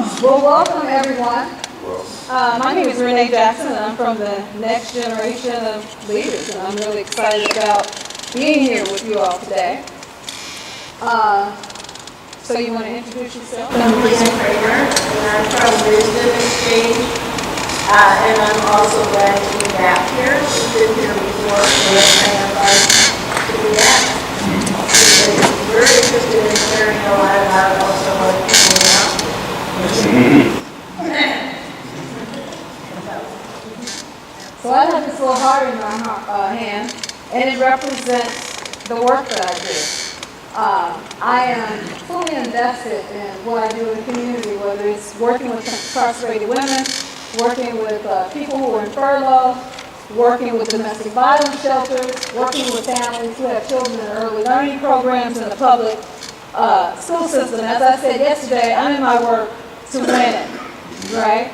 Well, welcome everyone. My name is Renee Jackson, and I'm from the next generation of leaders, and I'm really excited about being here with you all today. So you want to introduce yourself? I'm Lisa Kramer, and I'm from Wisdom Exchange, and I'm also glad to be back here. We've been here before, and I am glad to be back. I'm very interested in hearing a lot about also what people know. So I have this little heart in my hand, and it represents the work that I do. I am fully invested in what I do in the community, whether it's working with incarcerated women, working with people who are in furlough, working with domestic violence shelters, working with families who have children in early learning programs in the public school system. As I said yesterday, I'm in my work to win it, right?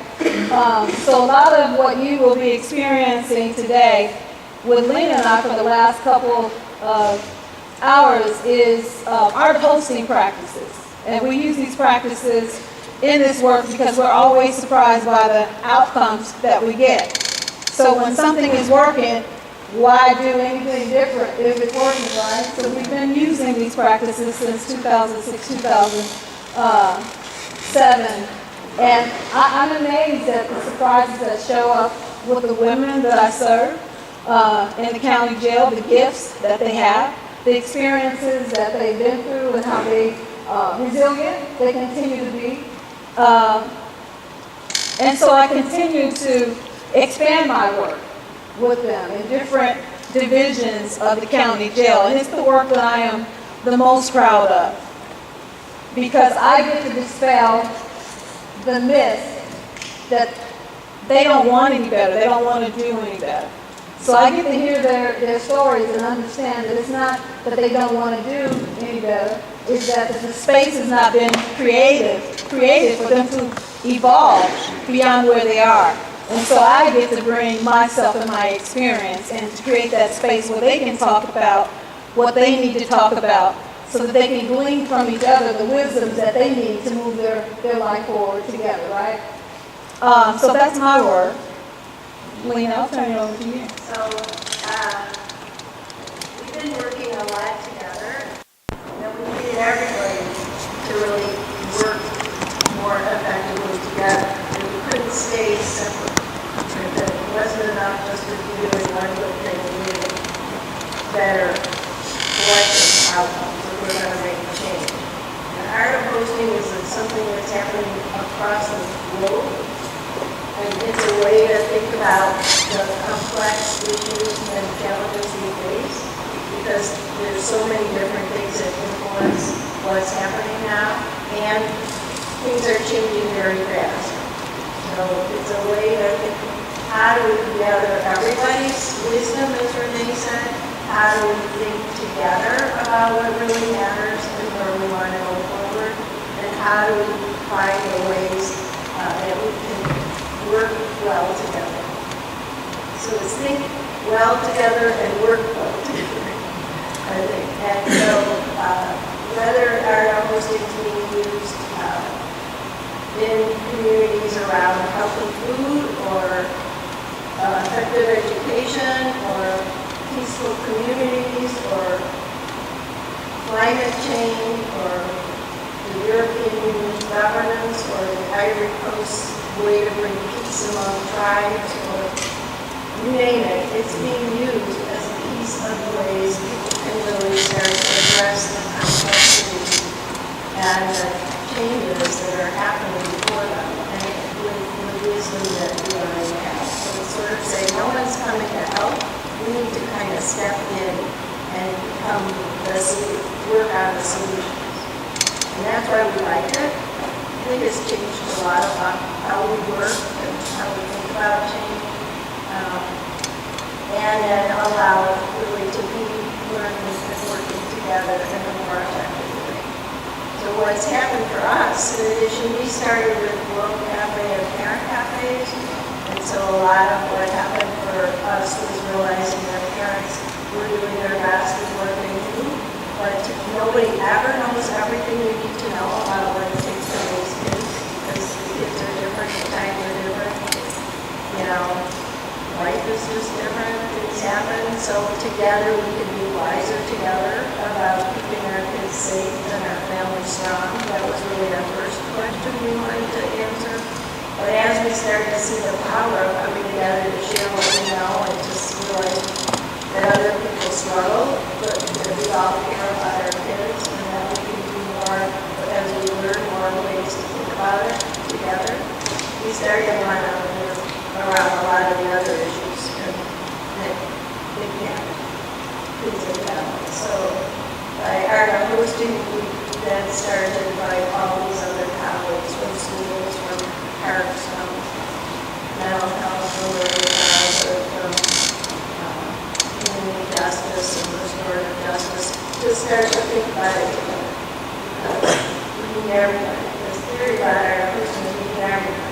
So a lot of what you will be experiencing today with Lena and I for the last couple of hours is art hosting practices. And we use these practices in this work because we're always surprised by the outcomes that we get. So when something is working, why do anything different if it's working, right? So we've been using these practices since 2006, 2007. And I'm amazed at the surprises that show up with the women that I serve in the county jail, the gifts that they have, the experiences that they've been through, and how they resilient they continue to be. And so I continue to expand my work with them in different divisions of the county jail. And it's the work that I am the most proud of, because I get to dispel the myth that they don't want any better, they don't want to do any better. So I get to hear their stories and understand that it's not that they don't want to do any better, it's that the space has not been created for them to evolve beyond where they are. And so I get to bring myself and my experience and to create that space where they can talk about what they need to talk about, so that they can glean from each other the wisdoms that they need to move their life forward together, right? So that's my work. Lena, I'll turn it over to you. So we've been working a lot together, and we needed everybody to really work more effectively together. And we couldn't stay separate. It wasn't enough just to be doing one good thing. We needed better collective outcomes if we're going to make a change. And art of hosting is something that's happening across the globe. And it's a way to think about the complex issues and challenges we face, because there's so many different things that influence what's happening now, and things are changing very fast. So it's a way to think, how do we gather everybody's wisdom, as Renee said? How do we think together about what really matters and where we want to go forward? And how do we find the ways that we can work well together? So it's think well together and work well together, I think. And so whether art hosting is being used in communities around healthy food or effective education or peaceful communities or climate change or the European Union's governance or the Ivory Coast's way to bring peace among tribes, or you name it, it's being used as a piece of ways people can really start to address the complexities and the changes that are happening before them, and with the wisdom that we already have. So it's sort of say, no one's coming to help, we need to kind of step in and become work on the solutions. And that's why we like it. I think it's changed a lot about how we work and how we think about change, and then allow it really to be learning and working together in a more effective way. So what's happened for us, in addition, we started with World Cafe and Parent Cafes, and so a lot of what happened for us was realizing that parents were doing their best with what they do, but nobody ever knows everything you need to know about what it takes to raise kids, because together we can be wiser together about keeping our kids safe and our family strong. That was really our first question we wanted to answer. But as we started to see the power of coming together to share what we know and to realize that other people struggle, but that we all care about our kids and that we can do more as we learn more ways to think about it together, we started to want to move around a lot of the other issues and they can't please it down. So by our hosting, we then started to invite all these other colleagues from schools, from parks, from mental health, related childhood, from community justice and restorative justice, to start to think about it together. We need everybody. This theory about our hosting is we need everybody.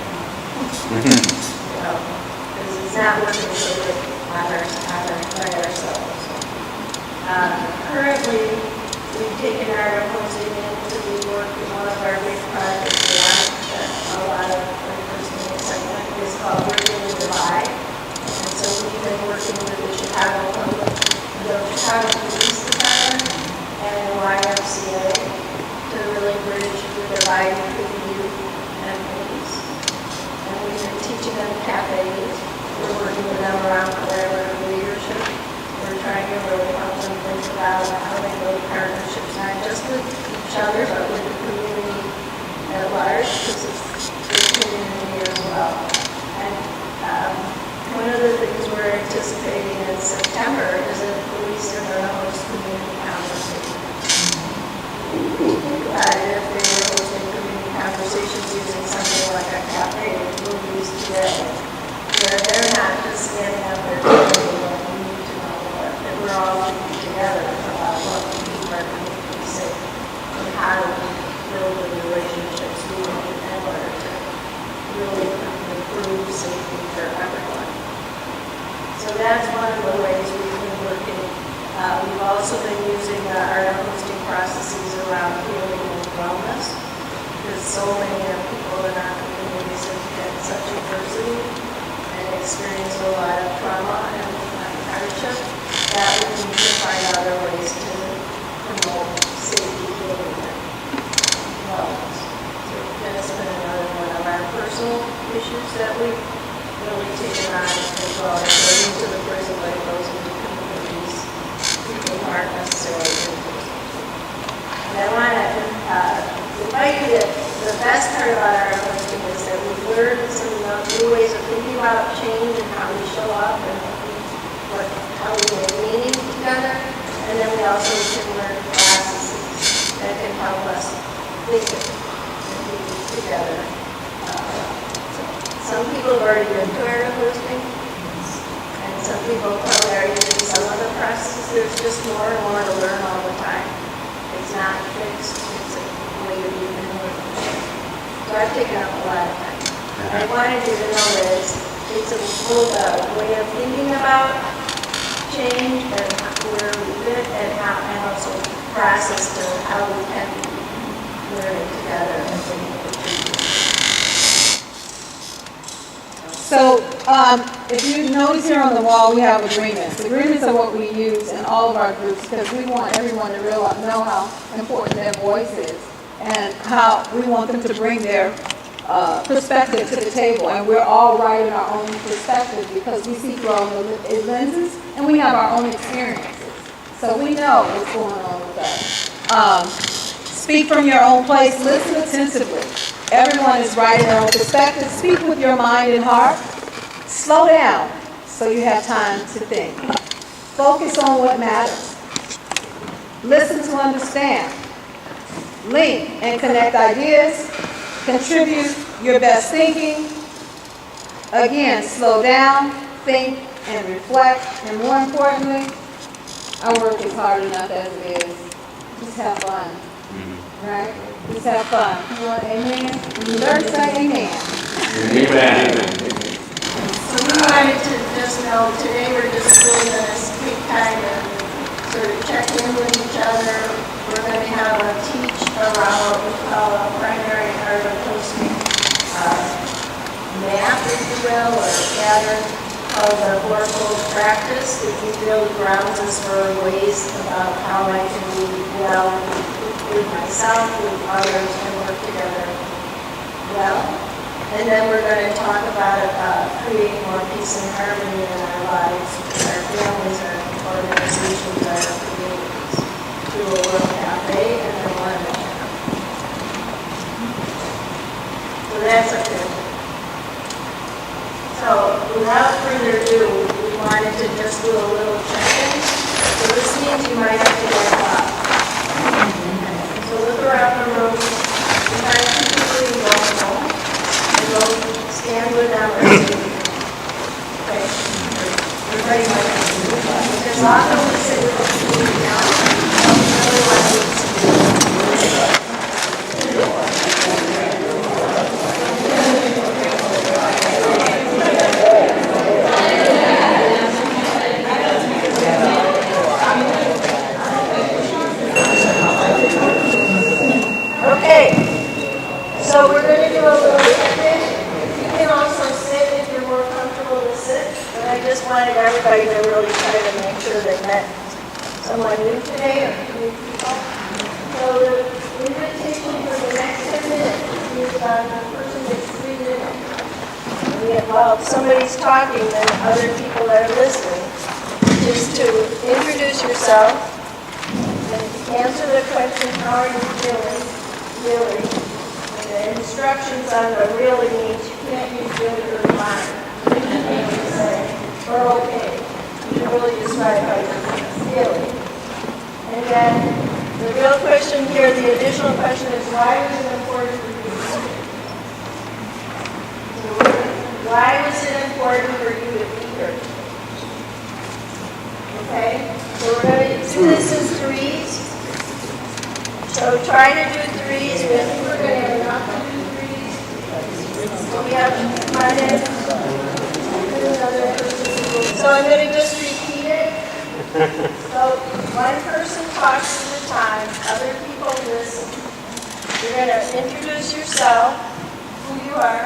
Because it's not working so good by ourselves. Currently, we've taken our hosting into the work in one of our big projects that a lot of personal excitement is called Bridging the Divide. And so we've been working with the Chicago Police Department and the YMCA to really bridge the divide between youth and police. And we've been teaching them cafes. We're working with them around collaborative leadership. We're trying to really help them think about how they build partnerships, not just with each other, but with the community at large, because it's the community as well. And one of the things we're anticipating in September is that police are going to host community conversations. If they were hosting community conversations using something like a cafe, we'll use today, where they're not just standing up there telling you what you need to know, but that we're all thinking together about what we keep our community safe and how do we build the relationships we need in order to really improve safety for everyone. So that's one of the ways we've been working. We've also been using our hosting processes around healing and wellness, because so many people in our communities have had such adversity and experienced a lot of trauma and hardship that we need to find other ways to promote safety, healing, and wellness. So that's been another one of our personal issues that we've really taken on as well as going to the prison labels and the communities people aren't necessarily in prison. And I want to invite you that the best part about our hosting is that we've learned some new ways of thinking about change and how we show up and how we make meaning together. And then we also can learn processes that can help us think and be together. Some people have already been to our hosting, and some people probably already did some of the processes. There's just more and more to learn all the time. It's not fixed, it's a way to be doing. So I've taken up a lot of time. I wanted you to know that it's a way of thinking about change and where we fit and also process to how we can learn it together and think of the changes. So if you notice here on the wall, we have agreements. Agreements are what we use in all of our groups because we want everyone to know how important their voice is and how we want them to bring their perspective to the table. And we're all writing our own perspective because we see through our own lenses and we have our own experiences. So we know what's going on with us. Speak from your own place. Listen attentively. Everyone is writing their own perspective. Speak with your mind and heart. Slow down so you have time to think. Focus on what matters. Listen to understand. Link and connect ideas. Contribute your best thinking. Again, slow down, think, and reflect. And more importantly, our work is hard enough as it is. Just have fun. Right? Just have fun. You want amen? You learn to say amen. Amen. So we wanted to just know, today we're just really going to take time and sort of check in with each other. We're going to have a teach around what we call a primary art of hosting map, if you will, or pattern. called the fourfold practice that really grounds us for ways about how I can be well with myself, with others, and work together well. And then we're going to talk about creating more peace and harmony in our lives, our families, our organizations, our communities, through a World Cafe and a Wonderland. So that's a good. So without further ado, we wanted to just do a little check-in. So this means you might have to get up. So look around the room. We have two people you don't know. And go stand with them or sit. Okay. Everybody might have to do that. Because often we sit with the people we know. We really want to do Okay, so we're going to do a little check-in. You can also sit if you're more comfortable to sit, but I just wanted everybody to really try to make sure they met someone new today or new people. So the invitation for the next 10 minutes is the person gets 3 minutes. While somebody's talking, then other people are listening. Just to introduce yourself and answer the question, how are you feeling? Really. And the instructions on the really means you can't use really or fine. You say, or okay. You really describe how you're feeling. And then the real question here, the additional question is, why was it important for you? Why was it important for you to be here? Okay? So we're going to do this in threes. So try to do threes. We're going to have enough to do threes. So we have one in, another person. So I'm going to just repeat it. So one person talks at a time. Other people listen. You're going to introduce yourself, who you are,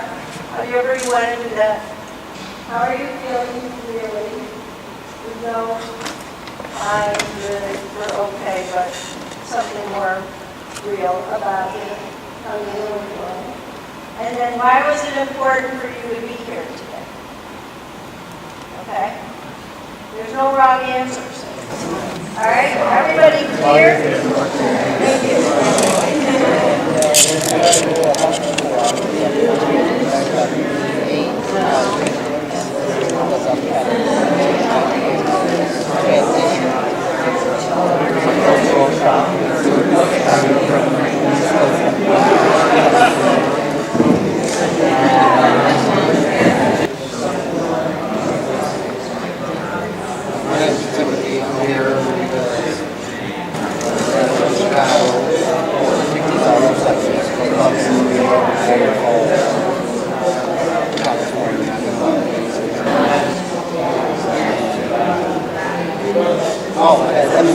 however you want to do that. How are you feeling, really? You know, fine, good, we're okay, but something more real about it, how you really feel. And then why was it important for you to be here today? Okay? There's no wrong answers. All right? Everybody clear?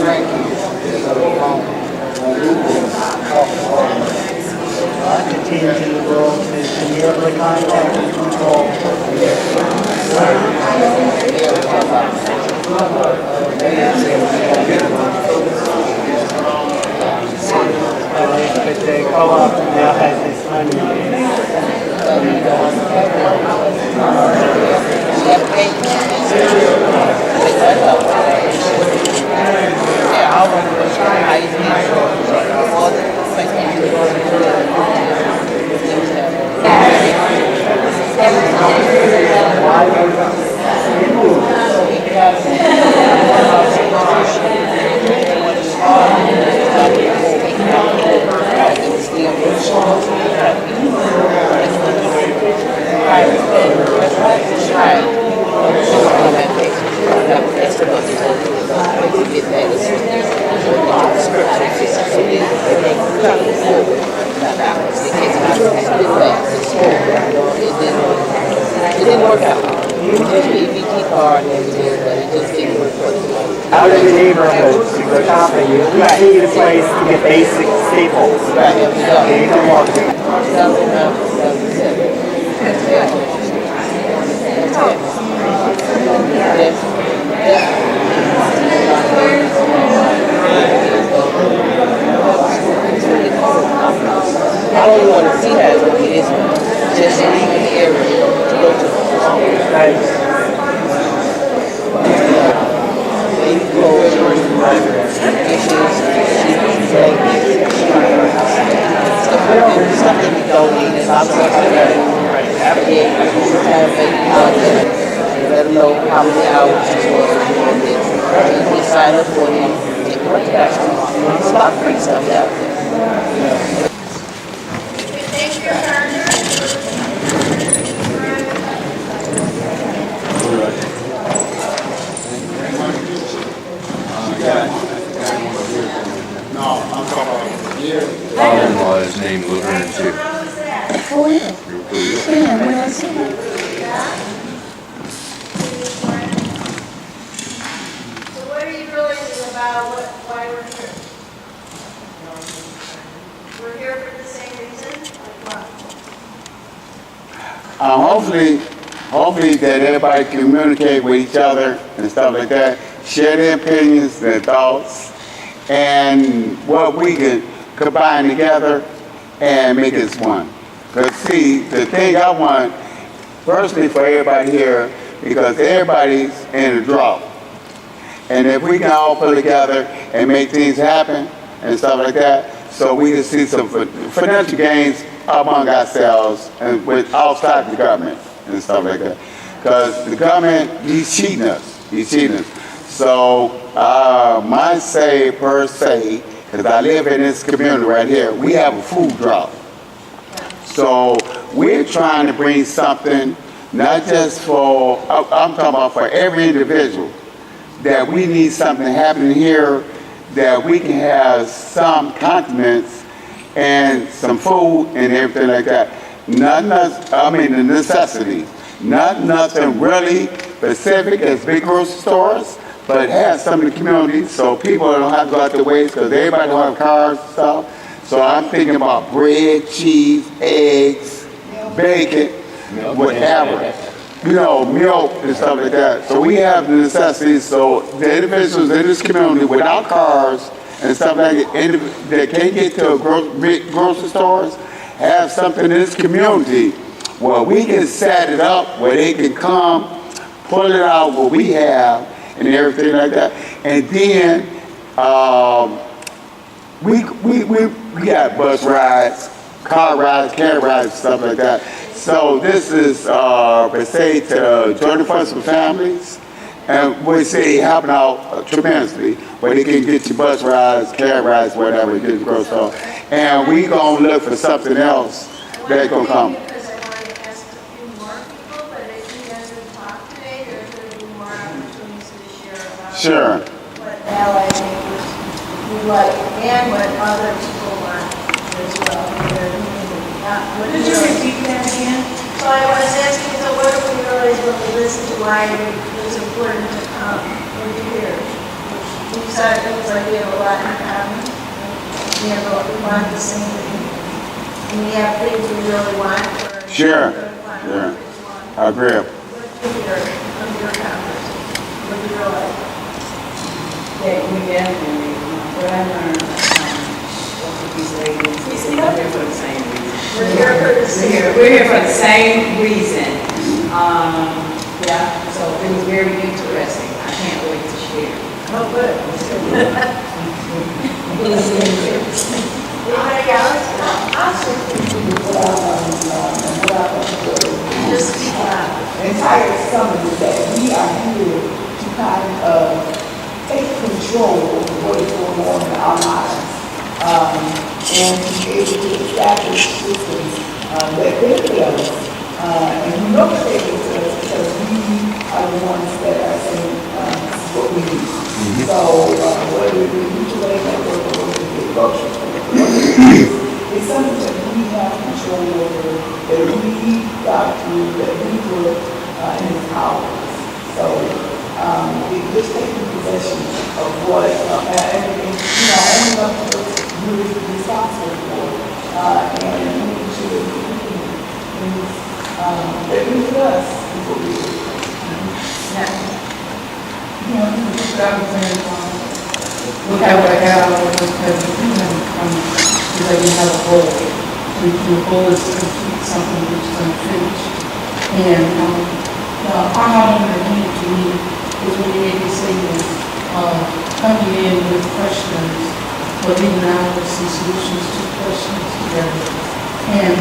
Thank Change in the world is nearly contact and control. But they co-op now has this money. Out in the neighborhoods, to go shopping, you need a place to get basic staples. You can walk there. leave the area to go to the home. They go dishes, stuff that we donate, and I'm going to let them know how many hours it's going to be. We sign up for them, take the money back. There's a lot of free stuff out there. Thank you, partner. Father-in-law is named Laverne too. Oh, yeah. Yeah, when I see her. So what are you feeling about why we're here? We're here for the same reason? Like what? Hopefully that everybody communicate with each other and stuff like that, share their opinions, their thoughts, and what we can combine together and make this one. Because see, the thing I want, personally for everybody here, because everybody's in a drought. And if we can all pull together and make things happen and stuff like that, so we can see some financial gains among ourselves and with outside the government and stuff like that. Because the government, he's cheating us. He's cheating us. So my say per se, because I live in this community right here, we have a food drought. So we're trying to bring something, not just for, I'm talking about for every individual, that we need something happening here, that we can have some condiments and some food and everything like that. The necessities. Not nothing really specific as big grocery stores, but have some in the community so people don't have to go out their ways because everybody don't have cars and stuff. So I'm thinking about bread, cheese, eggs, bacon, whatever. Milk and stuff like that. So we have the necessities so the individuals in this community without cars and stuff like that, that can't get to big grocery stores, have something in this community where we can set it up where they can come, pull it out what we have and everything like that. And then we got bus rides, car rides, carry rides, stuff like that. So this is per se to join the forces with families, and we say helping out tremendously, where they can get your bus rides, carry rides, whatever, get the grocery store. And we gonna look for something else that's gonna come. Because I wanted to ask a few more people, but if you guys would talk today, there's going to be more opportunities to share about Sure. what allied neighbors we like and what other people want as well. Could you repeat that again? So I was asking, so what if we realized when we listened to why it was important to come and be here? We decided it was like we have a lot in common. We want the same thing. And we have things we really want. Sure. I agree. What do you hear of your comments? What do you realize? Yeah, we definitely, what I learned with these ladies, we're here for the same reason. We're here for the same. We're here for the same reason. Yeah, so it was very interesting. I can't wait to share. Oh, good. Anybody else? Awesome. Just speak up. The entire summer is that we are here to kind of take control of what is going on in our lives, and to be able to establish systems that benefit us. And we know that they benefit us because we are the ones that are saying this is what we need. So whether it be mutual aid network or whether it be a grocery store, it's something that we have control over, that we got through, that we put in his power. So it just taking possession of what everything, owning up to what you're responsible for, and making sure that we can things that benefit us is what we do. That was very fun. We have like because we have a goal. The goal is to keep something which is unfinished. And eye-opener again to me is when you make a statement, coming in with questions, but even now with some solutions to questions together. And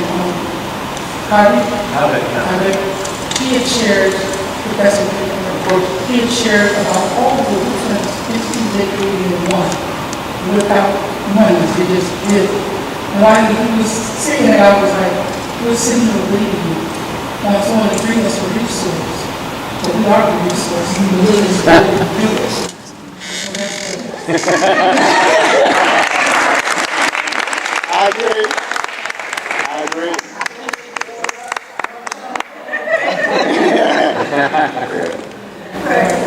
he had shared, Professor Baker, he had shared about all the different entities they created in one, without money, they just did. And while he was saying that, I was like, we're sitting here waiting on someone to bring us a resource. But we are the resource, and we really just do it. I agree. I agree.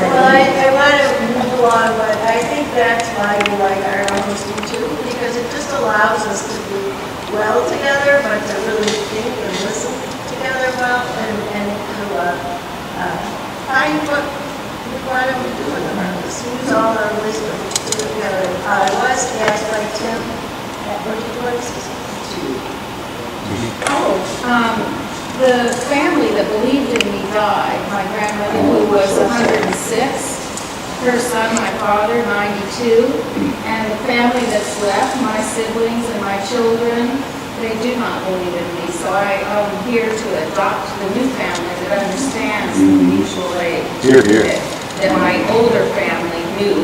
Well, I want to move along, but I think that's why we like our hosting too, because it just allows us to be well together, but to really think and listen together well, and to find what we want to do in the harvest. Use all our wisdom together. I was asked by Tim, what did you want to say? The family that believed in me died. My grandmother, who was 106, her son, my father, 92, and the family that's left, my siblings and my children, they do not believe in me. So I'm here to adopt the new family that understands the mutual aid Here, here. that my older family knew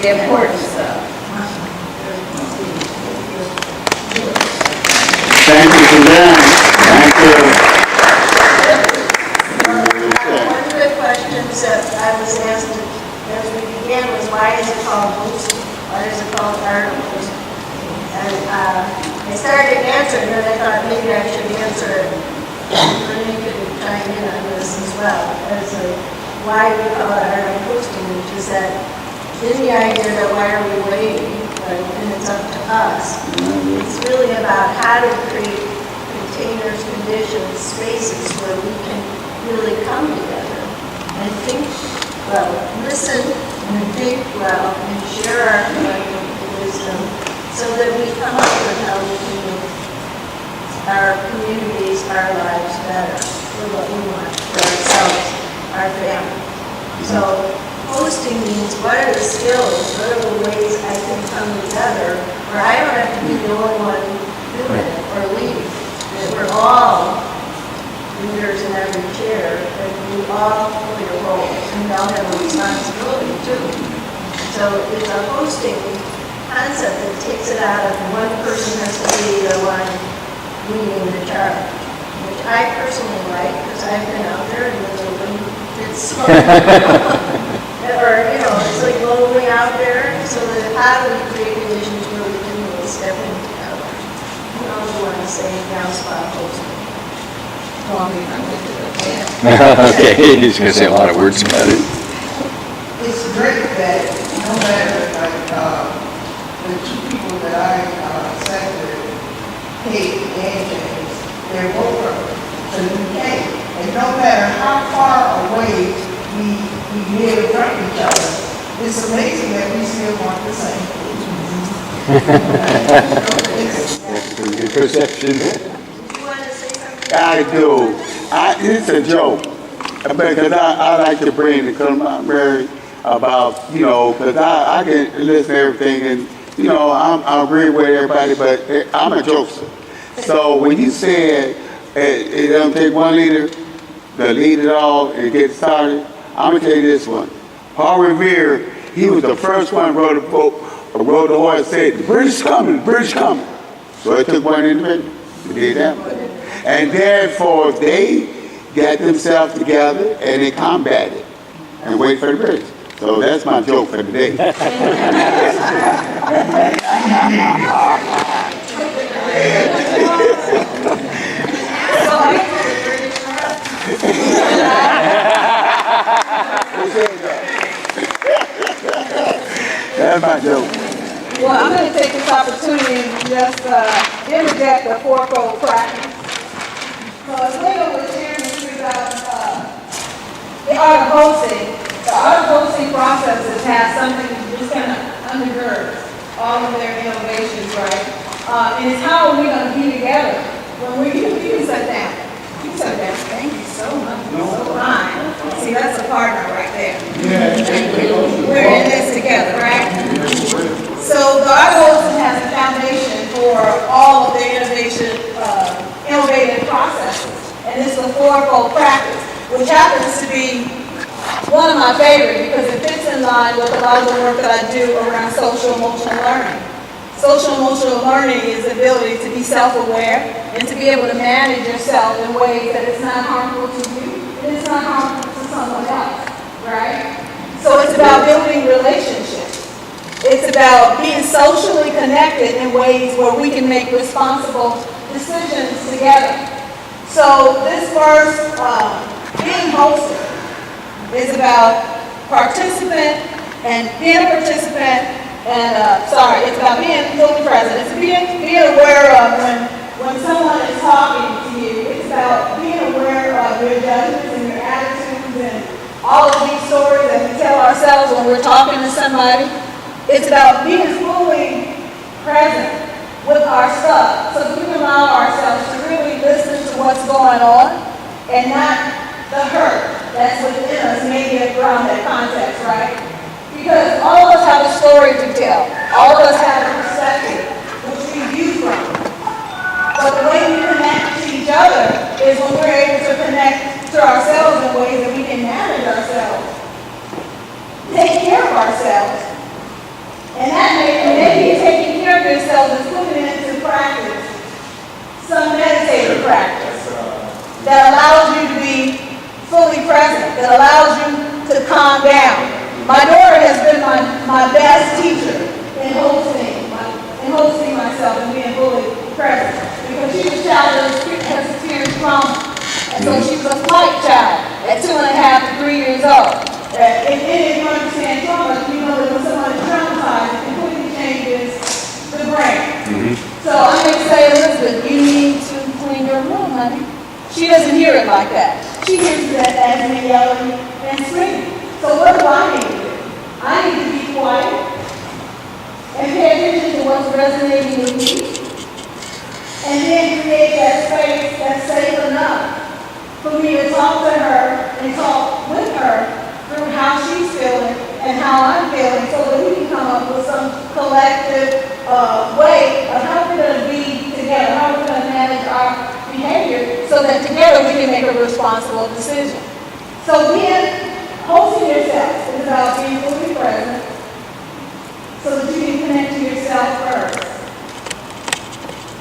the importance of. Thank you, Suzanne. Thank you. One of the questions that I was asked as we began was, why is it called hosting? Why is it called articles? And I started answering it, and I thought maybe I should answer it. Renee could chime in on this as well, as why we call it article hosting, which is that in the idea that why are we waiting, and it's up to us. It's really about how to create containers, conditions, spaces where we can really come together and think well, listen and think well, and share our collective wisdom so that we come up with how we can make our communities, our lives better for what we want for ourselves, our family. So hosting means, what are the skills, what are the ways I can come together where I don't have to be the only one doing it or leading. That we're all leaders in every chair, and we all play a role, and we all have a responsibility too. So it's a hosting concept that takes it out of one person has to be the one leading the charge, which I personally like, because I've been out there and it's or, it's like lonely out there, so that how do we create conditions where we can really step in together? Who knows what to say now about hosting? Okay, he's gonna say a lot of words about it. It's great that no matter, like, the two people that I sat with, Kate and James, they're both from the UK. And no matter how far away we live from each other, it's amazing that we still want the same food. Good perception. Do you want to say something? I do. It's a joke. Because I like to bring the camaraderie about, because I can listen to everything and, I agree with everybody, but I'm a jokester. So when you said it doesn't take one leader to lead it all and get started, I'm going to tell you this one. Paul Revere, he was the first one who wrote a book, rode the horse and said, the British coming, the British coming. So it took one individual to do that. And therefore, they got themselves together and they combated and waited for the British. So that's my joke for today. That's my joke. Well, I'm going to take this opportunity and just interject a fourfold practice. So as Leo was sharing with you about the art of hosting, the art of hosting processes has something that just kind of undergirds all of their innovations, right? And it's how are we going to be together when you can sit down. You can sit down. Thank you so much. You're so kind. See, that's a partner right there. We're in this together, right? So the Art Olson has a foundation for all of the innovative processes, and it's the fourfold practice, which happens to be one of my favorites because it fits in line with a lot of the work that I do around social emotional learning. Social emotional learning is the ability to be self-aware and to be able to manage yourself in ways that it's not harmful to you and it's not harmful to someone else, right? So it's about building relationships. It's about being socially connected in ways where we can make responsible decisions together. So this first, being hosted, is about participant and being a participant and, it's about being fully present. It's being aware of when someone is talking to you. It's about being aware of your judgments and your attitudes and all of these stories that we tell ourselves when we're talking to somebody. It's about being fully present with our stuff so that we can allow ourselves to really listen to what's going on and not the hurt that's within us, maybe around that context, right? Because all of us have a story to tell. All of us have a perspective which we view from. But the way we connect to each other is when we're able to connect to ourselves in ways that we can manage ourselves, take care of ourselves. And that maybe taking care of yourself is putting it into practice, some meditative practice that allows you to be fully present, that allows you to calm down. My daughter has been my best teacher in hosting myself and being fully present because she was a child that has experienced trauma. And so she was a flight child at 2.5 to 3 years old. If any of you understand trauma, you know that when someone is traumatized, it completely changes the brain. So I may say, Elizabeth, you need to clean your room, honey. She doesn't hear it like that. She hears that as me yelling and screaming. So what do I need to do? I need to be quiet and pay attention to what's resonating with me, and then create that space that's safe enough for me to talk to her and talk with her through how she's feeling and how I'm feeling so that we can come up with some collective way of how we're going to be together, how we're going to manage our behavior so that together we can make a responsible decision. So hosting yourself is about being fully present so that you can connect to yourself first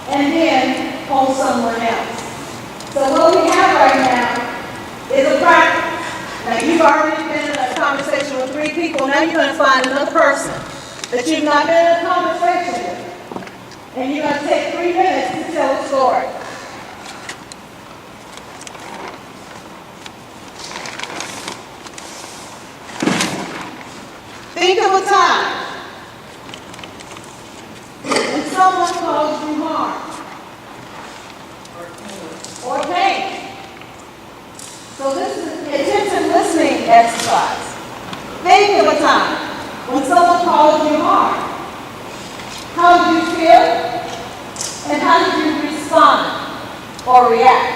and then host someone else. So what we have right now is a practice. Now you've already been in a conversation with 3 people, now you're going to find another person that you've not been in a conversation with. And you're going to take 3 minutes to tell a story. Think of a time when someone caused you harm or pain. So this is an attentive listening exercise. Think of a time when someone caused you harm. How did you feel? And how did you respond or react?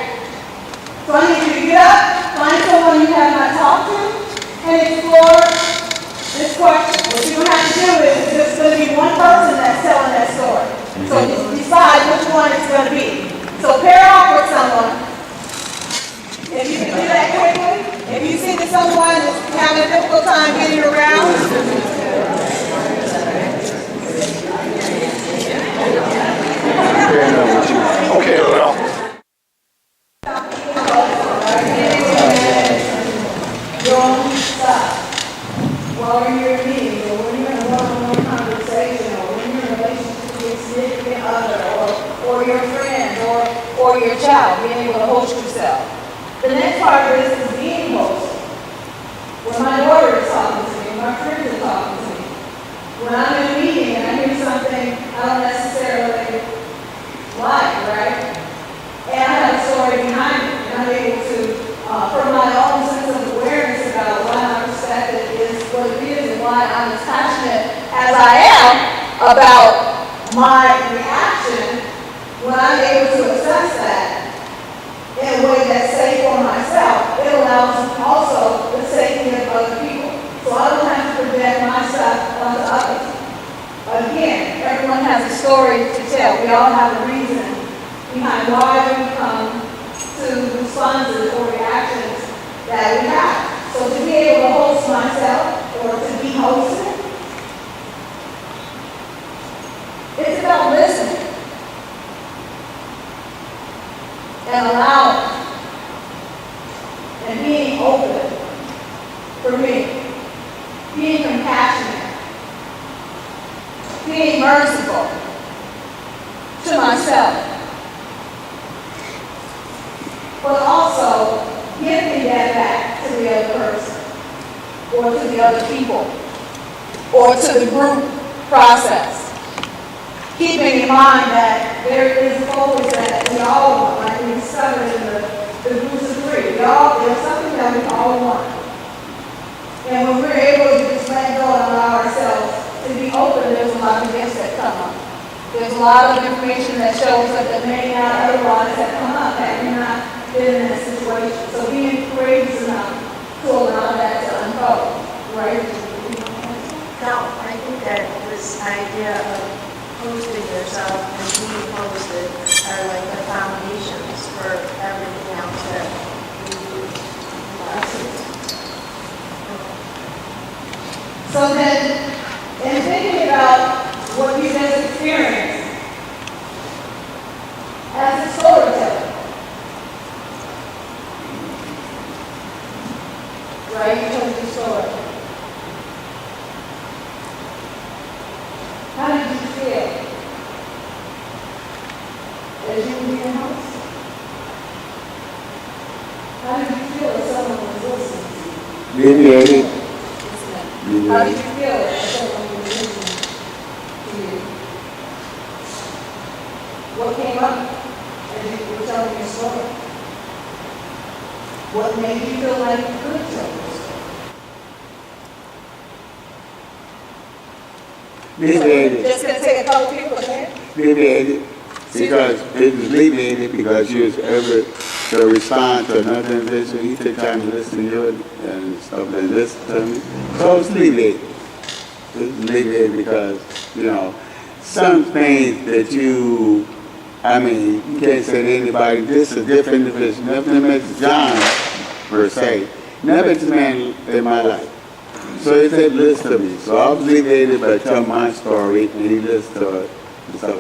So I need you to get up, find someone you have not talked to, and explore this question. What you're going to have to do is there's going to be one person that's telling that story. So just decide which one it's going to be. So pair off with someone. If you can do that quickly, if you see that someone is having a difficult time getting around, Okay, well. don't stop. While you're in a meeting, or when you're in a one-on-one conversation, or when you're in a relationship with your significant other, or your friend, or your child, being able to host yourself. The next part of this is being hosted. When my daughter is talking to me, when my friends are talking to me, when I'm in a meeting and I hear something I don't necessarily like, right? And I have a story behind it, and I'm able to, from my own sense of awareness about why my perspective is what it is and why I'm as passionate as I am about my reaction, when I'm able to assess that, all have a reason behind why we come to responses or reactions that we have. So to be able to host myself or to be hosted, it's about listening and allowing and being open for me, being compassionate, being merciful to myself, but also giving that back to the other person or to the other people or to the group process. Keeping in mind that there is a focus that we all want, like we discovered in the groups of three. There's something that we all want. And when we're able to just let go and allow ourselves to be open, there's a lot of gifts that come up. There's a lot of information that shows up that may not otherwise have come up had we not been in that situation. So being courageous enough to allow that to unfold, right? No, I think that this idea of hosting yourself and being hosted are like the foundations for everything else that we do. So then, in thinking about what you just experienced as a storyteller, right? You told your story. How did you feel as you were being host? How did you feel as someone was listening to you? Alleviated. How did you feel as someone was listening to you? What came up as you were telling your story? What made you feel like you could tell your story? Alleviated. Just gonna take a couple people there. Alleviated. Because it was alleviated because you was able to respond to another individual. He took time to listen to you and stuff and listen to me. So it's alleviated. It's alleviated because, some things that you can't say to anybody, this is a different individual. Never met John, per se. Never met this man in my life. So he said, listen to me. So I was alleviated by telling my story, and he listened to it. So I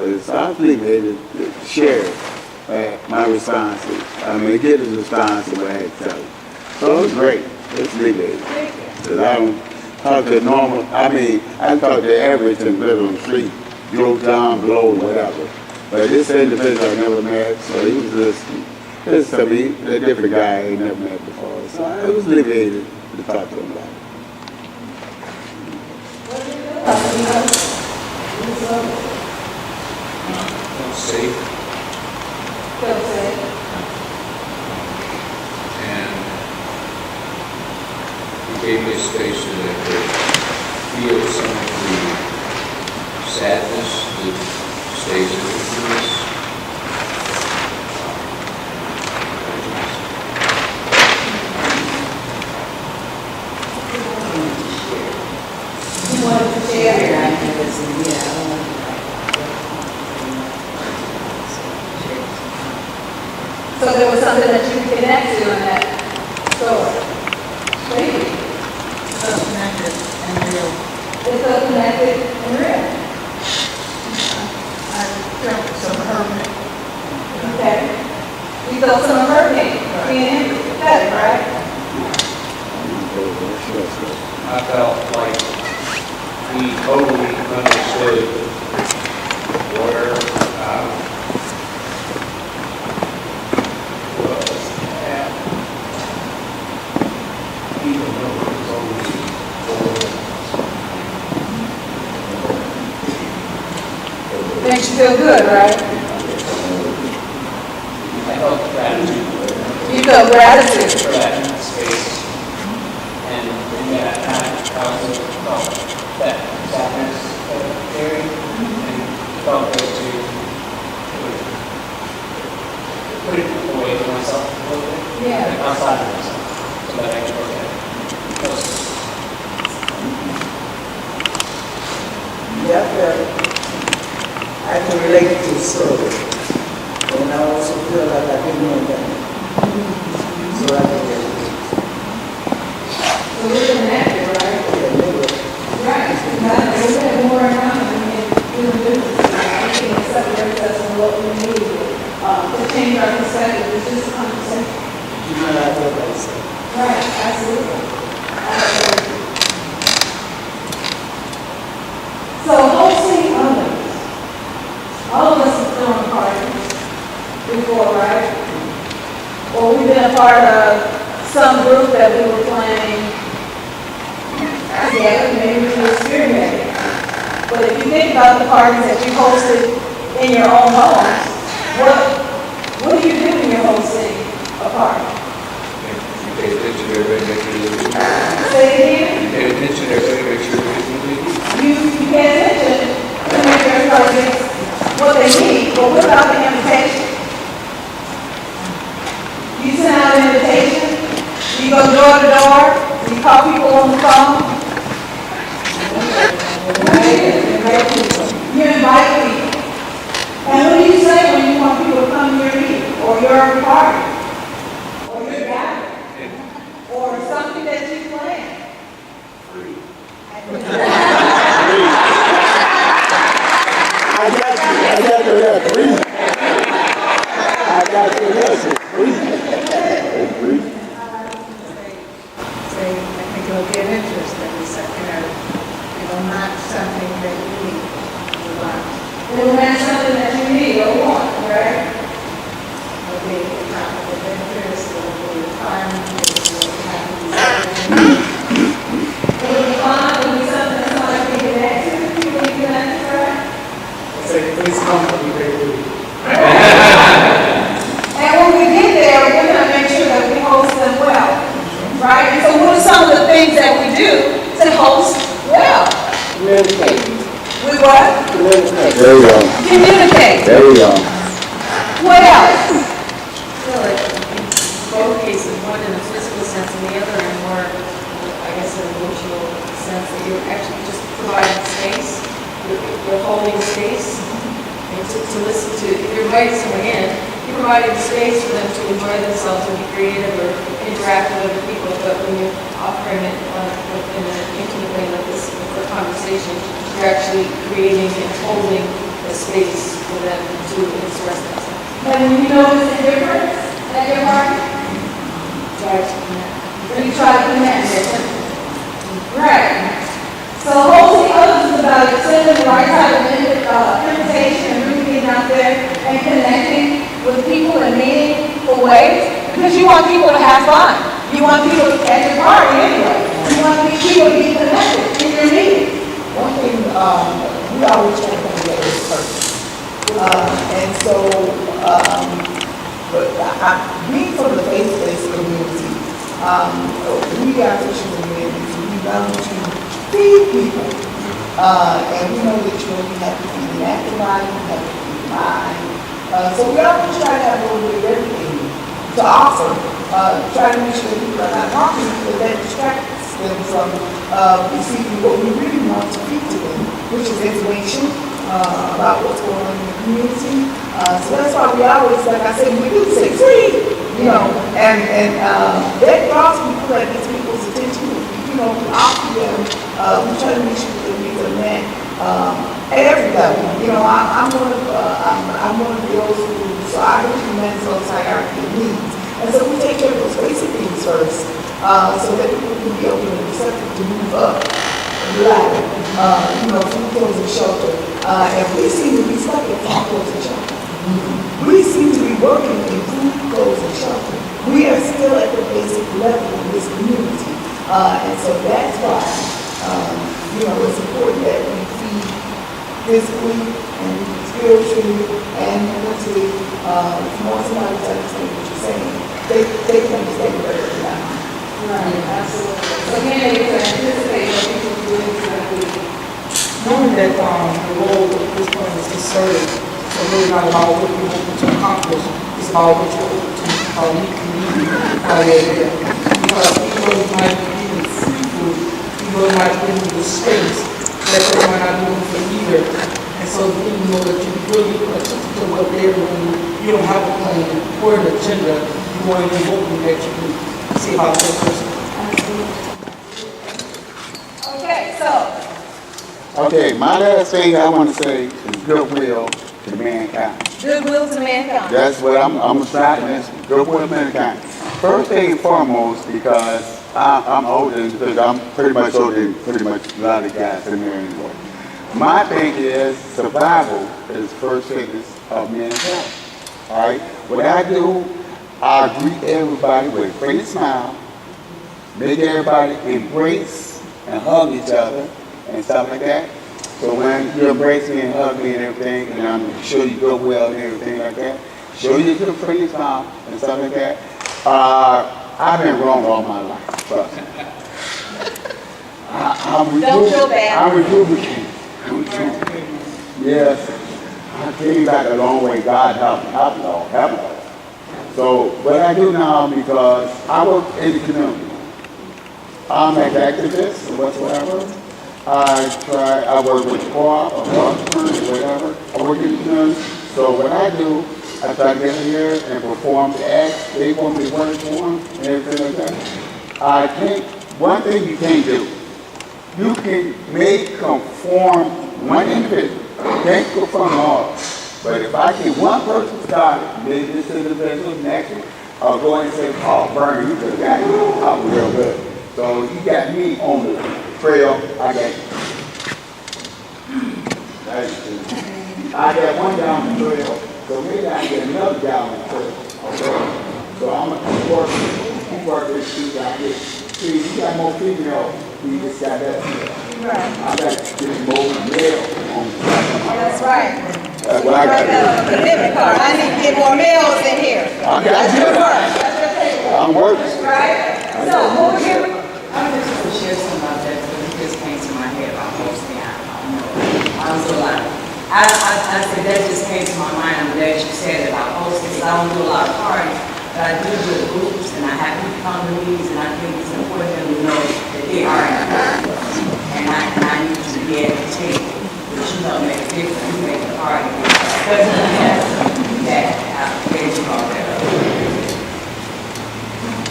was alleviated to share my responses. Get his response to what I had to tell him. So it was great. It's alleviated. Because I don't talk to normal, I talk to average and live on the street. Joe, John, Blow, whatever. But this individual I never met, so he was listening. Listen to me, a different guy I ain't never met before. So it was alleviated to talk to him about it. Safe. Feel safe. And he gave me a space so that I could feel some of the sadness that stays with us. You wanted to share? So there was something that you could connect to in that story. Maybe. So connected and real. It's so connected and real. I felt some hurt. Okay. You felt some of her pain, being empathetic, right? I felt like he totally understood where was at, even though it was only 4 minutes. Makes you feel good, right? I felt gratitude You felt gratitude. for that space, and in that I also felt that sadness very, and felt good to put it away from myself a little bit, Yeah. like outside of myself, so that I could look at it. Yeah, I can relate to the story. And I also feel like I didn't know that. So I think that's good. So we're connected, right? Yeah, they were. Right. We're getting more around and doing business. I think it separates us from what we need to change our perspective. It's just a conversation. You know what I thought I said. Right, absolutely. So hosting others. All of us have thrown parties before, right? Or we've been a part of some group that we were planning together, maybe we were experimenting. But if you think about the parties that you hosted in your own homes, what do you do when you're hosting a party? You pay attention to everybody, make sure you're doing it. Say it again. You pay attention to everybody, make sure you're doing it. You pay attention to make sure everybody gets what they need, but what about the invitation? You send out an invitation, you go door to door, you call people on the phone. You invite people. And what do you say when you want people to come to your meeting, or your party, or your gathering, or something that you plan? I got to that free. I got to that free. Say, I think it'll get interest in the second, not something that you need. It will have something that you need or want, right? It'll be a conflict of interest, it'll be a time, it'll happen. It will be fun, it will be something that somebody can connect to, people can connect to, right? Say, please come to me, baby. And when we get there, we're gonna make sure that we host them well, right? And so what are some of the things that we do to host well? Communicate. We what? Communicate. There you go. Communicate. There you go. What else? feel like in both cases, one in a physical sense and the other in more, I guess, an emotional sense, that you're actually just providing space, you're holding space, and to listen to, if you're inviting someone in, you're providing space for them to enjoy themselves and be creative or interact with other people, but when you're offering it in an intimate way like this, for a conversation, you're actually creating and holding a space for them to express themselves. And you notice the difference at your party? Try to connect. When you try to connect it. Right. So hosting others is about extending the right type of invitation and really getting out there and connecting with people in meaningful ways. Because you want people to have fun. You want people at your party anyway. You want people to be connected in your meeting. One thing, we always try to come together as person. And so, being from the faith-based community, we are Christian communities, we love to feed people. And we know that you have to feed the natural body, you have to feed the mind. So we always try to have a little bit of everything to offer. Try to make sure people are not talking because that distracts them from receiving what we really want to feed to them, which is information about what's going on in the community. So that's why we always, like I said, we do say free, you know, and that draws people, that gets people's attention. You know, we offer them, we try to make sure that we connect at every level. You know, I'm one of those who, so I really manage those hierarchy of needs. And so we take care of those basic things first, so that people can be open and receptive to move up the ladder. You know, food, clothes, and shelter. And we seem to be stuck at food, clothes, and shelter. We seem to be working in food, clothes, and shelter. We are still at the basic level in this community. And so that's why, you know, it's important that we feed physically and spiritually and mentally. If you want somebody to understand what you're saying, they can understand it better than I. Right, absolutely. So again, you can anticipate what people do in the Knowing that the role of this point is to serve, so really not about what you're hoping to accomplish, it's about what you're hoping to meet the need out there. Because even though you might be eating free food, even though you might be in the space, that person might not be looking for either. And And so you know that you really pay attention to what they're doing. You don't have a plan or an agenda. You want to be hoping that you can see how that person. Okay, so, Okay, my last thing I want to say is goodwill to mankind. goodwill to mankind. That's what I'm striving this goodwill to mankind. First thing and foremost, because I'm older, because I'm pretty much older than pretty much a lot of guys in there anyway. My thing is survival is first fitness of mankind. All right. What I do, I greet everybody with a friendly smile, make everybody embrace and hug each other and stuff like that. So when you embrace me and hug me and everything, and I'm show you goodwill and everything like that, show you a good friendly smile and stuff like that. I've been wrong all my life. Trust me. Don't feel bad. I'm Republican. Yes. I came back a long way. God help me. Help me, Lord. Help me, Lord. So what I do now, because I work in the community. I'm an activist or whatsoever. I work with co-op or entrepreneurs or whatever. I work in the community. So what I do, I try to get in here and perform the acts. They want me to work for them and everything like that. One thing you can't do, you can make conform one individual. You can't conform all. But if I get one person started, maybe this individual next one, I'll go and say, oh, Bernie, you just got me out real good. So you got me on the trail, I got you. I got one down the trail, so maybe I get another down the trail. Okay? So I'm going to keep working with you guys. See, you got more female, you just got that. Right. I got to get more male on the trail. That's right. That's what I got to do. Commitment card. I need to get more males in here. I got you. I'm working. Right? So, over here. I just want to share something about that because it just came to my head about hosting. I don't know. I was a lot. I said that just came to my mind. I'm glad you said it about hosting. I don't do a lot of parties, but I do with groups and I have people come to meetings and I think it's important for them to know that they are important. And I need to be able to take what you know make a difference. You make a party. Especially that I'm glad you brought that up.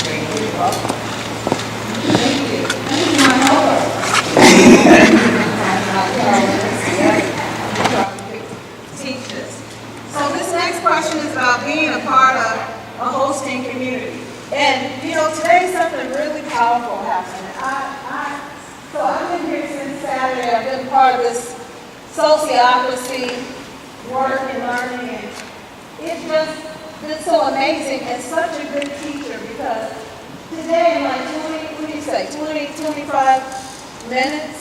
Thank you. Teachers. So this next question is about being a part of a hosting community. And, you know, today something really powerful happened. So I've been here since Saturday. I've been part of this sociocracy work and learning. And it's just been so amazing and such a good teacher because today in like 25 minutes?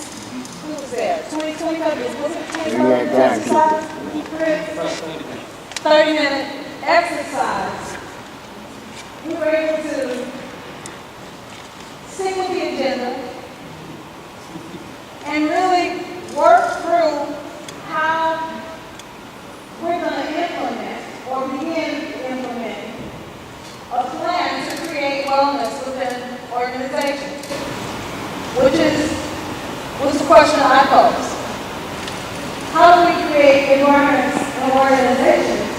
Who was there? 25 minutes? Was it 25 minutes exercise? 30-minute exercise. We were able to stick with the agenda and really work through how we're going to implement or begin implementing a plan to create wellness within organizations, which was the question I posed. How do we create environments and organizations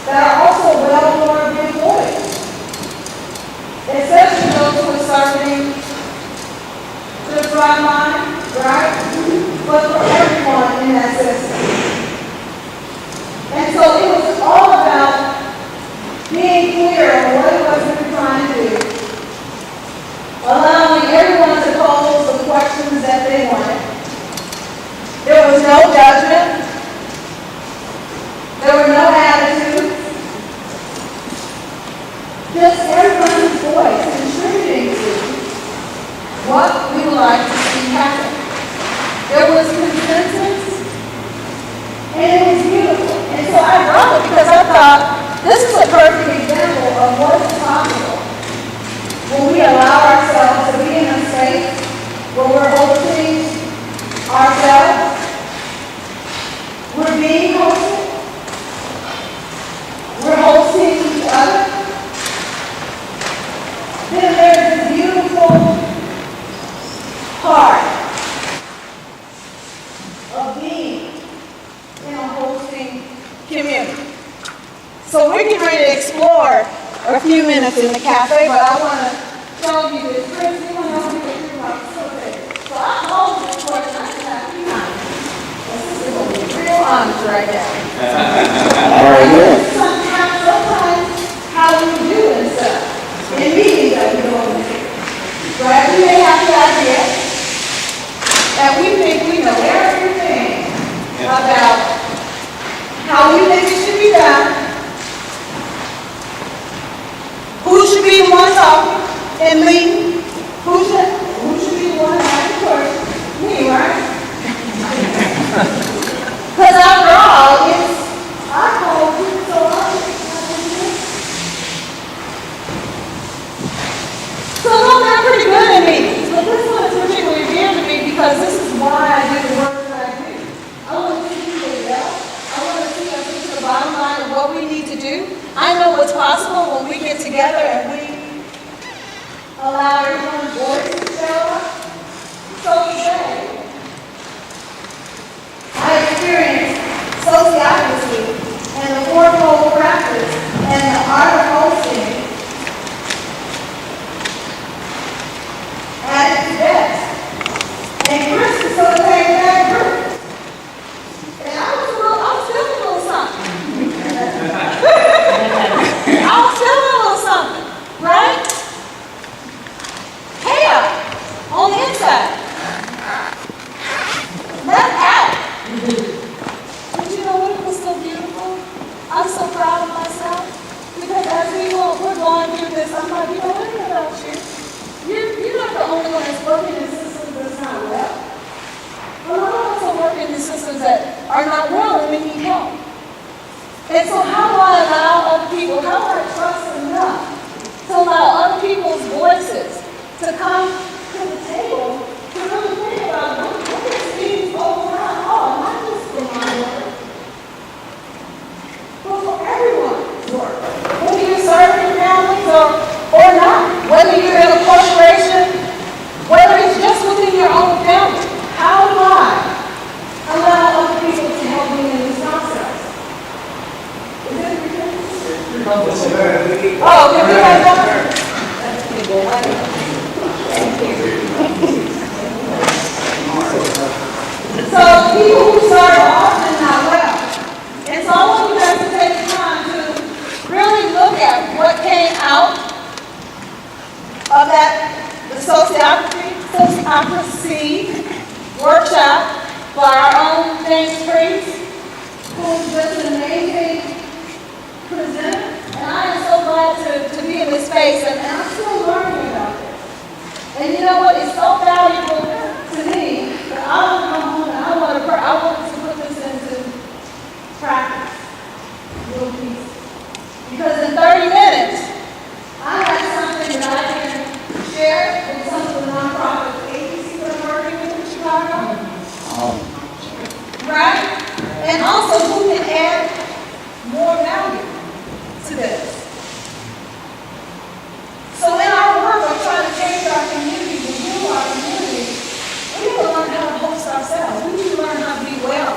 that are also well for the employees, especially those who are serving to the front line, right? But for everyone in that system. And so it was all about being clear on what it was we were trying to do, allowing everyone to pose the questions that they wanted. There was no judgment. There were no attitudes. Just everyone's voice contributing to what we would like to see happen. There was consensus, and it was beautiful. And so I brought it because I thought this is a perfect example of what is possible when we allow ourselves to be in a space where we're hosting ourselves, we're being hosted, we're hosting each other. Then there's this beautiful part of being refreshments in the cafe, but I want to show you this. Chris, you want to help me get through my facilitator. So I hold this question. I can have you honest. This is going to be real honest right now. Sometimes how we do and stuff in meetings that we go into. Right? We may have the idea that we think we know everything about how we think it should be done, who should be the one talking and leading, who should be the one asking questions. Me, right? Because after all, it's our whole group so hard. So I'm not pretty good at meetings, but this one is particularly dear to me because this is why I do the work that I do. I want to see people well. I want to see us get to the bottom line of what we need to do. I know what's possible when we get together and we allow everyone's voice to show up. So today, I experienced sociology and the fourfold practice and the art of hosting at its best. And Chris facilitated that group. And I was feeling a little something. I was feeling a little something, right? Chaos on the inside. Left out. But you know what? It was so beautiful. I'm so proud of myself. Because as we're going through this, I'm like, you know what about you? You're not the only one that's working in systems that's not well. A lot of us are working in systems that are not well and we need help. And so how do I allow other people, how do I trust enough to allow other people's voices to come to the table to really think about what is these overall, not just for my work, but for everyone's work. Whether you're serving your families or not, whether you're in a corporation, whether it's just within your own family, how do I allow other people to help me in this process? Is it ridiculous? Oh, can we have that? So people who start off and not well. And so I want you guys to take the time to really look at what came out of the sociocracy workshop by our own James Priest, who is just an amazing presenter. And I am so glad to be in this space, and I'm still learning about this. And you know what? It's so valuable to me that I want to come home and I want to put this into practice, little piece. Because in 30 minutes, I have something that I can share with some of the nonprofit agencies that I'm working with in Chicago. Right? And also who can add more value to this. So in our work of trying to change our communities and heal our communities, we need to learn how to host ourselves. We need to learn how to be well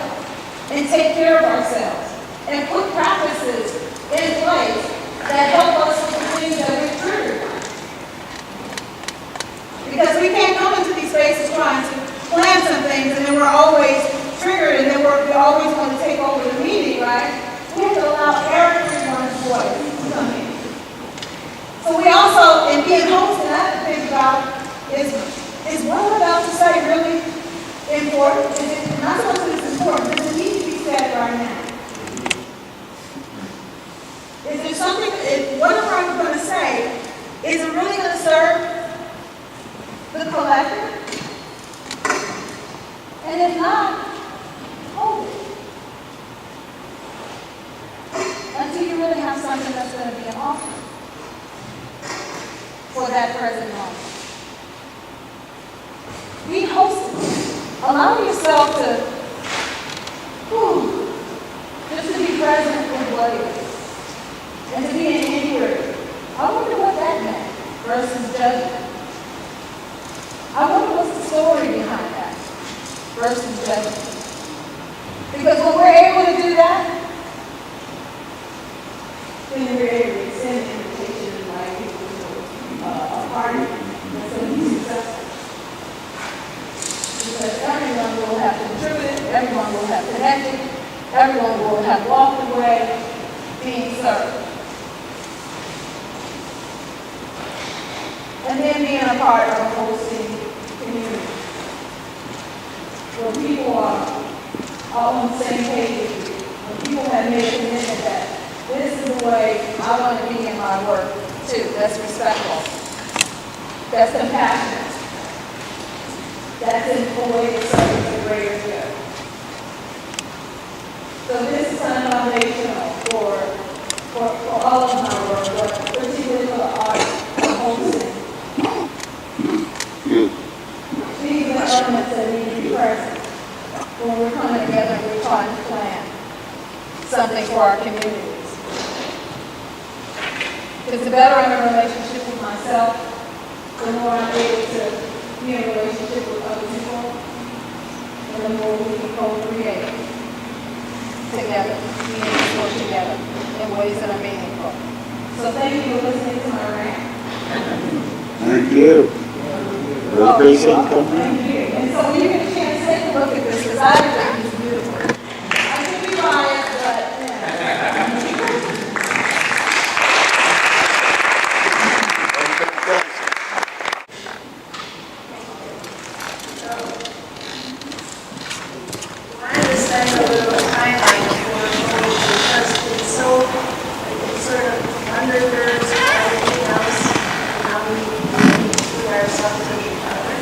and take care of ourselves and put practices in place that help us with the things that we're triggered. Because we can't come into these spaces trying to plan some things and then we're always triggered and then we always want to take over the meeting, right? We have to allow everyone's voice to come in. So we also, in being hosted, I have to think about, is what I'm about to say really important? Is it not so much it's important, does it need to be said right now? Is there something, whatever I'm going to say, is it really going to serve the collective? And if not, hold it. Until you really have something that's going to be an offering for that present moment. Be hosted. Allow yourself to, just to be present with what is. And to be an inquiry. I wonder what that meant versus judgment. I wonder what's the story behind that versus judgment. Because when we're able to do that, then we're able to send an invitation and invite people everyone will have connected, everyone will have walked away being served. And then being a part of a hosting community, where people are on the same page with you, where people have made a commitment that this is the way I want to be in my work too. That's respectful. That's compassionate. That's in a way to serve the greater good. So this is kind of foundational for all of my work, but particularly for the art of hosting. These are elements that need to be present when we're coming together and we're trying to plan something for our communities. Because the better I'm in a relationship with myself, the more I'm able to be in a relationship with other people, and the more we can co-create together, be able to work together in ways that are meaningful. So thank you for listening to my rant. Thank you. Appreciate you coming. Thank you. And so when you get a chance, take a look at this, because I think it's beautiful. I could be biased, but I understand a little highlight for because it's sort of undergirds everything else, and how we treat ourselves and each other.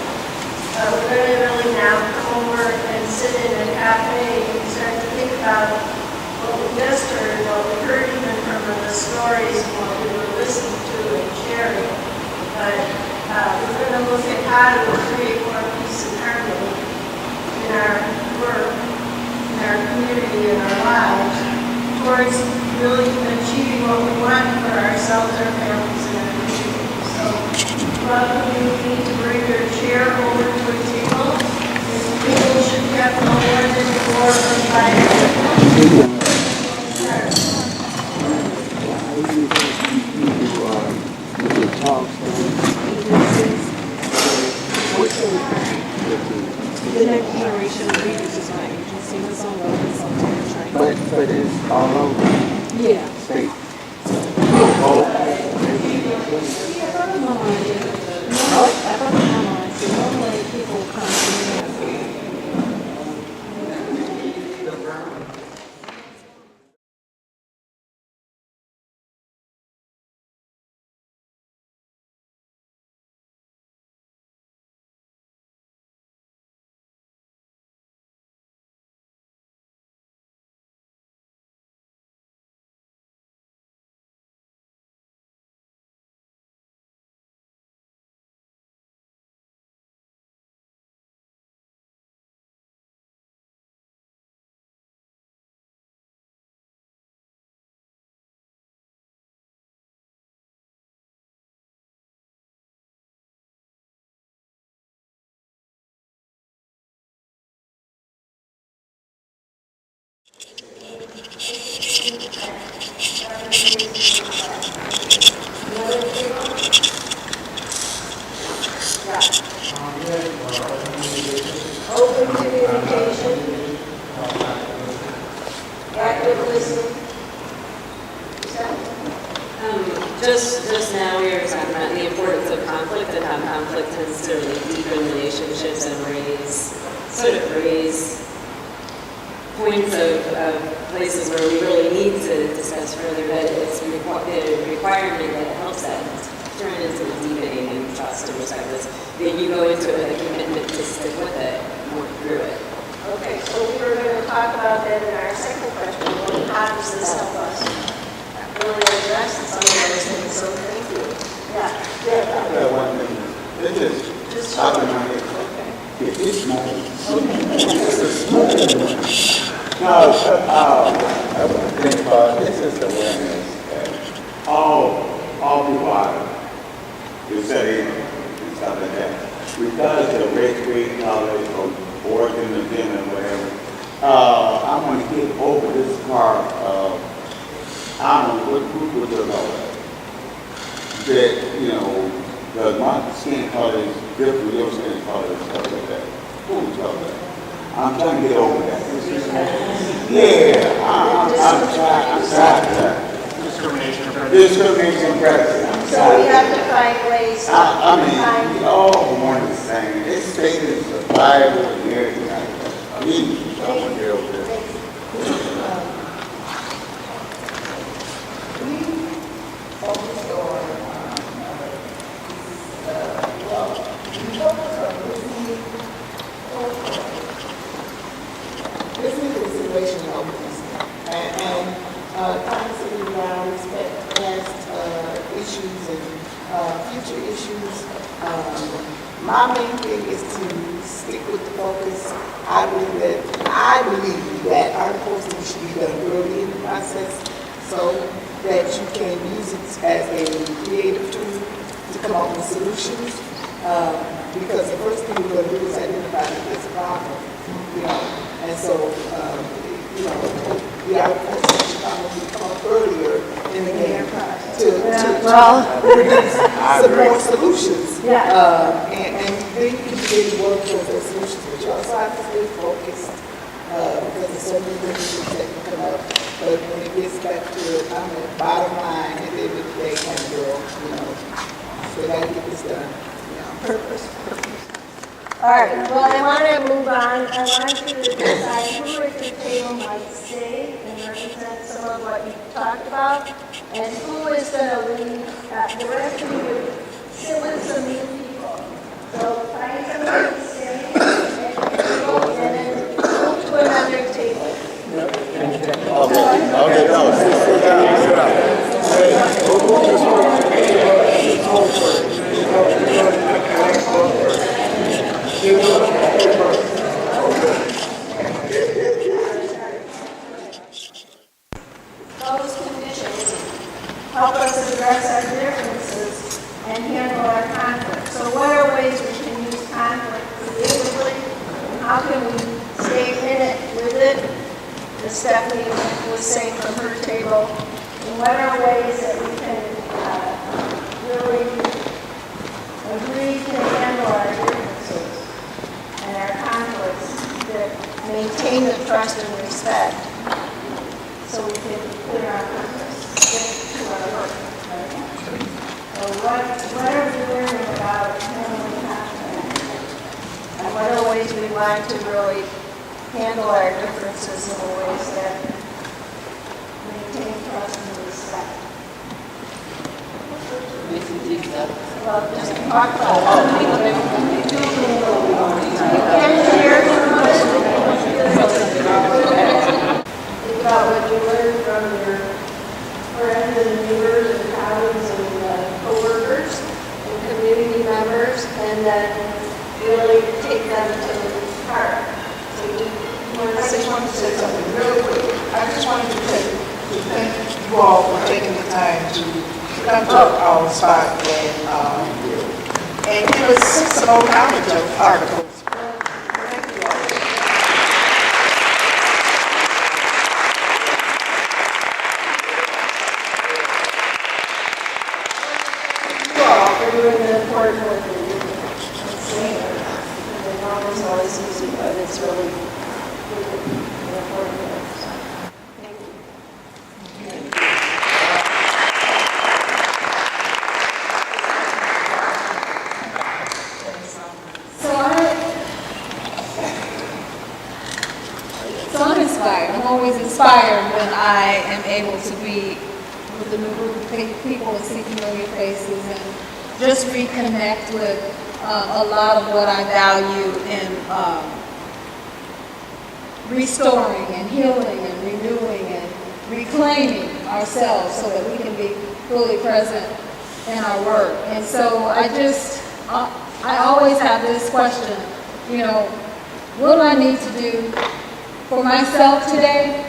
We're going to really now come over and sit in a cafe and start to think about what we just heard, what we heard even from the stories and what we were listening to and sharing. But we're going to look at how to create more peace and harmony in our work, in our community, in our lives, towards really achieving what we want for ourselves, our families, and our community. So, welcome you need to bring your chair over to a table. People should have no more than 4 or 5 minutes. The next generation of leaders is my agency, it's all over sometimes, right? But it's all over Yeah. the state. People come to me. Open communication, active listening. Just now we were talking about the importance of conflict and how conflict tends to really deepen relationships and raise points of places where we really need to discuss further, but it's the requirement that helps that turn into the deepening and trust and respect that you go into it with a commitment to stick with it and work through it. Okay, so we were going to talk about that in our second question. Well, how does this help us really address some of those things? So thank you. Yeah. One thing. Just talking about it. Okay. It's small. No, I would think about this is awareness that all people are to say and stuff like that. Regardless of race, creed, knowledge, or origin, agenda, whatever. I want to get over this part of I don't know what group was it all that my skin color is different, your skin color and stuff like that. Who was all that? I I'm trying to get over that. Yeah, I'm trying. Discrimination and prejudice. So we have to find ways. I mean, we all want the same. It's stated in the Bible and everything like that. Please, I want to get over there. We focus on, we focus on listening to the situation of openness. And constantly around respect past issues and future issues. My main thing is to stick with the focus. I believe that our posting should be done early in the process so that you can use it as a creative tool to come up with solutions. Because the first thing we're going to do is identify this problem, and so, the outputs should probably come earlier in the game to produce some more solutions. And then you can really work towards those solutions, but you also have to stay focused because there's so many things that can come up. But when it gets back to the bottom line, at the end of the day, kind of girl, so we got to get this done. Purpose. All right, well, I want to move on. I want you to decide who at the table might stay and represent some of what you talked about, and who is going to leave. The rest of you sit with some new people. So find somebody to stay at the table and then move to another table. Those conditions help us address our differences and handle our conflict. So what are ways we can use conflict creatively? And how can we stay in it with it? As Stephanie was saying from her table. And what are ways that we can really agree to handle our differences and our conflicts that maintain the trust and respect so we can clear our purpose, get to our work. Right? So what are we learning about handling conflict? And what are ways we want to really handle our differences in ways that maintain trust and respect? Well, just talk about it. You can hear think about what you learned from your friends and neighbors and colleagues and co-workers and community members, and then really take them to heart. I just wanted to say something really quick. I just wanted to thank you all for taking the time to come to our spot and give us some old knowledge of articles. Thank you all. You all for doing the important work that you're doing. It's not always easy, but it's really important work. So, thank you. So I'm inspired. I'm always inspired when I am able to be with a new group of people and see familiar faces and just reconnect with a lot of what I value in restoring and healing and renewing and reclaiming ourselves so that we can be fully present in our work. And so I always have this question, what do I need to do for myself today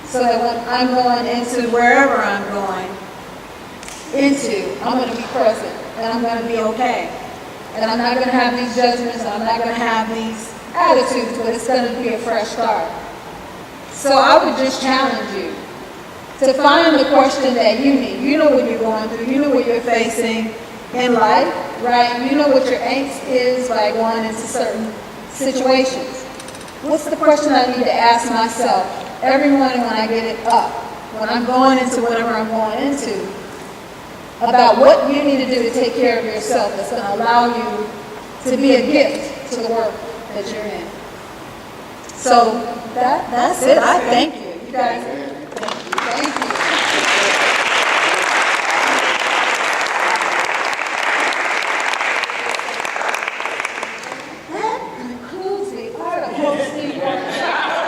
so that when I'm going into wherever I'm going into, I'm going to be present and I'm going to be okay. And I'm not going to have these judgments and I'm not going to have these attitudes, but it's going to be a fresh start. So I would just challenge you to find the question that you need. You know what you're going through. You know what you're facing in life, right? You know what your angst is by going into certain situations. What's the question I need to ask myself every morning when I get it up, when I'm going into whatever I'm going into, about what you need to do to take care of yourself that's going to allow you to be a gift to the work that you're in. So that's it. I thank you. You guys, thank you. That concludes the art of hosting workshops.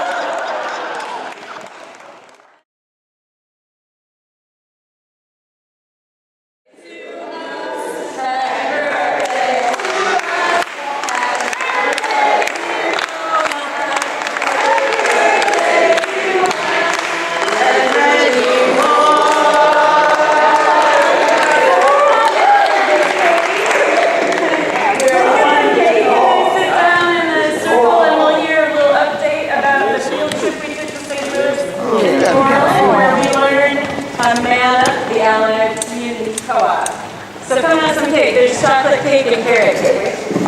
So come have some cake. There's chocolate cake and carrot cake.